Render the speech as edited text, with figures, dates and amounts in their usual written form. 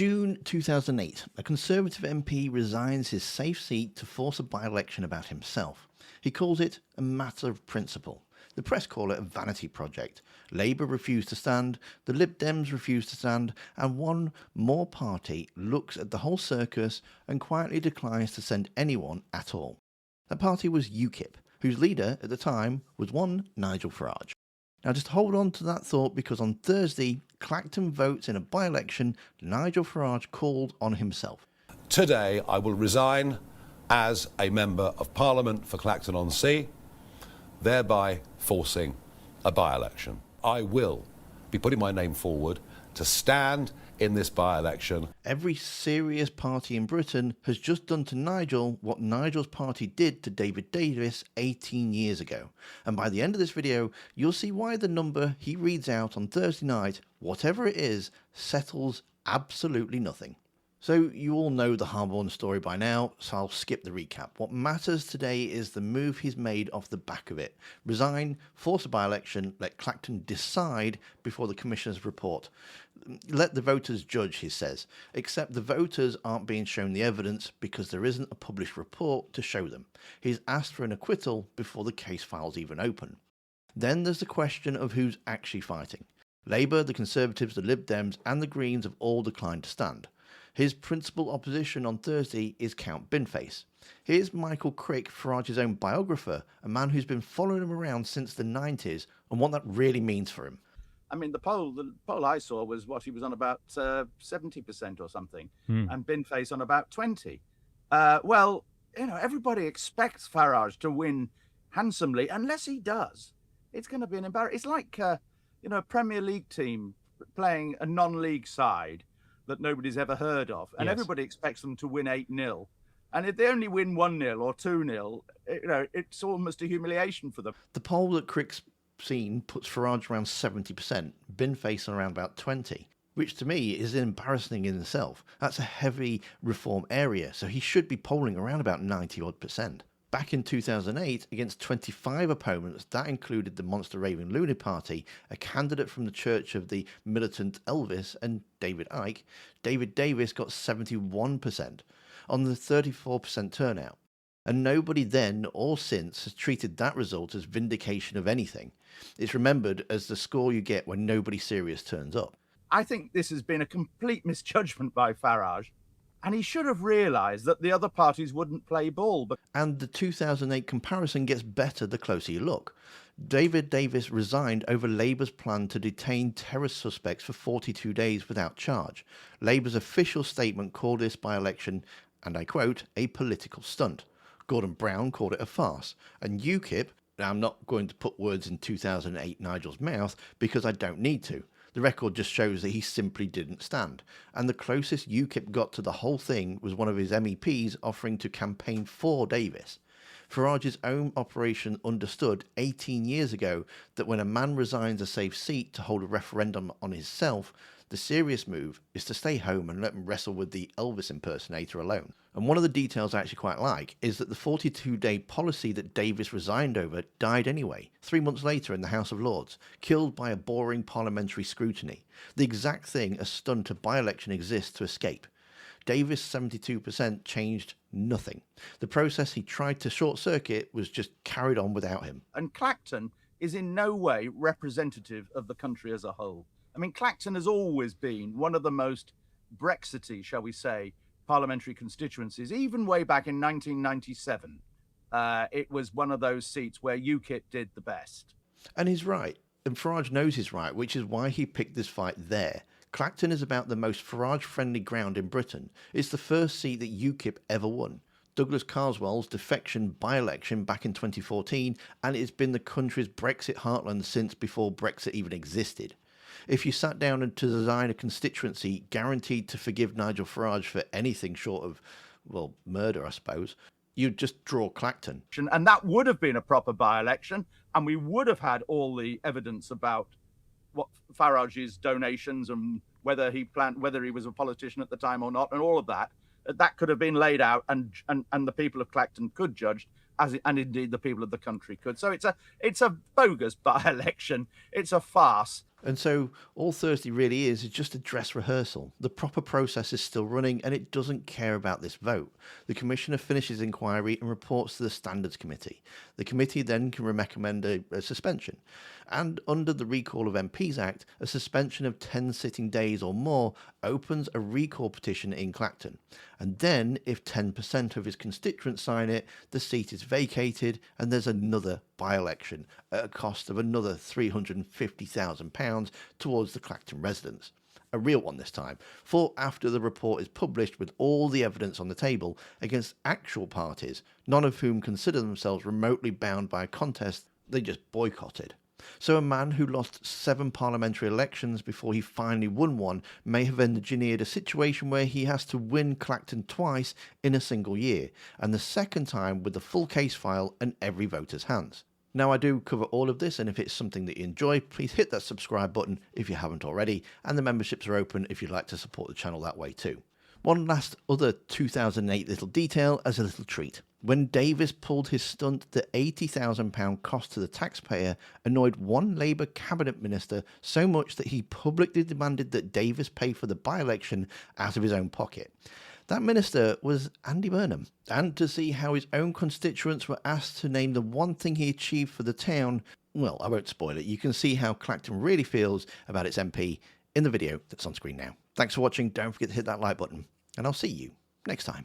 June 2008, a Conservative MP resigns his safe seat to force a by-election about himself. He calls it a matter of principle. The press call it a vanity project. Labour refused to stand, the Lib Dems refused to stand, and one more party looks at the whole circus and quietly declines to send anyone at all. That party was UKIP, whose leader at the time was one Nigel Farage. Now just hold on to that thought, because on Thursday, Clacton votes in a by-election Nigel Farage called on himself. Today I will resign as a Member of Parliament for Clacton-on-Sea, thereby forcing a by-election. I will be putting my name forward to stand in this by-election. Every serious party in Britain has just done to Nigel what Nigel's party did to David Davis 18 years ago. And by the end of this video, you'll see why the number he reads out on Thursday night, whatever it is, settles absolutely nothing. So you all know the Harborne story by now, so I'll skip the recap. What matters today is the move he's made off the back of it. Resign, force a by-election, let Clacton decide before the Commissioner's report. Let the voters judge, he says, except the voters aren't being shown the evidence because there isn't a published report to show them. He's asked for an acquittal before the case files even open. Then there's the question of who's actually fighting. Labour, the Conservatives, the Lib Dems and the Greens have all declined to stand. His principal opposition on Thursday is Count Binface. Here's Michael Crick, Farage's own biographer, a man who's been following him around since the 90s, and what that really means for him. I mean, the poll I saw was what he was on about 70% or something, and Binface on about 20. Well, you know, everybody expects Farage to win handsomely, unless he does. It's going to be an embarrassment. It's like, you know, a Premier League team playing a non-league side that nobody's ever heard of, and everybody expects them to win 8-0. And if they only win 1-0 or 2-0, you know, it's almost a humiliation for them. The poll that Crick's seen puts Farage around 70%, Binface on around about 20%, which to me is embarrassing in itself. That's a heavy reform area, so he should be polling around about 90-odd%. Back in 2008, against 25 opponents, that included the Monster Raving Loony Party, a candidate from the Church of the Militant Elvis, and David Icke, David Davis got 71% on the 34% turnout. And nobody then or since has treated that result as vindication of anything. It's remembered as the score you get when nobody serious turns up. I think this has been a complete misjudgment by Farage. And he should have realised that the other parties wouldn't play ball. And the 2008 comparison gets better the closer you look. David Davis resigned over Labour's plan to detain terrorist suspects for 42 days without charge. Labour's official statement called this by-election, and I quote, a political stunt. Gordon Brown called it a farce. And UKIP, now I'm not going to put words in 2008 Nigel's mouth because I don't need to. The record just shows that he simply didn't stand. And the closest UKIP got to the whole thing was one of his MEPs offering to campaign for Davis. Farage's own operation understood 18 years ago that when a man resigns a safe seat to hold a referendum on himself, the serious move is to stay home and let him wrestle with the Elvis impersonator alone. And one of the details I actually quite like is that the 42-day policy that Davis resigned over died anyway, 3 months later in the House of Lords, killed by a boring parliamentary scrutiny. The exact thing a stunt of by-election exists to escape. Davis' 72% changed nothing. The process he tried to short-circuit was just carried on without him. And Clacton is in no way representative of the country as a whole. I mean, Clacton has always been one of the most Brexity, shall we say, parliamentary constituencies. Even way back in 1997, it was one of those seats where UKIP did the best. And he's right. And Farage knows he's right, which is why he picked this fight there. Clacton is about the most Farage-friendly ground in Britain. It's the first seat that UKIP ever won. Douglas Carswell's defection by-election back in 2014, and it's been the country's Brexit heartland since before Brexit even existed. If you sat down to design a constituency guaranteed to forgive Nigel Farage for anything short of, well, murder, I suppose, you'd just draw Clacton. And that would have been a proper by-election, and we would have had all the evidence about what Farage's donations and whether he was a politician at the time or not, and all of that. That could have been laid out, and the people of Clacton could judge, and indeed the people of the country could. So it's a bogus by-election. It's a farce. And so all Thursday really is just a dress rehearsal. The proper process is still running and it doesn't care about this vote. The Commissioner finishes inquiry and reports to the Standards Committee. The committee then can recommend a suspension. And under the Recall of MPs Act, a suspension of 10 sitting days or more opens a recall petition in Clacton. And then, if 10% of his constituents sign it, the seat is vacated and there's another by-election at a cost of another £350,000 towards the Clacton residents. A real one this time, for after the report is published with all the evidence on the table against actual parties, none of whom consider themselves remotely bound by a contest they just boycotted. So a man who lost 7 parliamentary elections before he finally won one may have engineered a situation where he has to win Clacton twice in a single year, and the second time with the full case file and every voter's hands. Now, I do cover all of this, and if it's something that you enjoy, please hit that subscribe button if you haven't already, and the memberships are open if you'd like to support the channel that way too. One last other 2008 little detail as a little treat. When Davis pulled his stunt, the £80,000 cost to the taxpayer annoyed one Labour cabinet minister so much that he publicly demanded that Davis pay for the by-election out of his own pocket. That minister was Andy Burnham. And to see how his own constituents were asked to name the one thing he achieved for the town, well, I won't spoil it. You can see how Clacton really feels about its MP in the video that's on screen now. Thanks for watching. Don't forget to hit that like button, and I'll see you next time.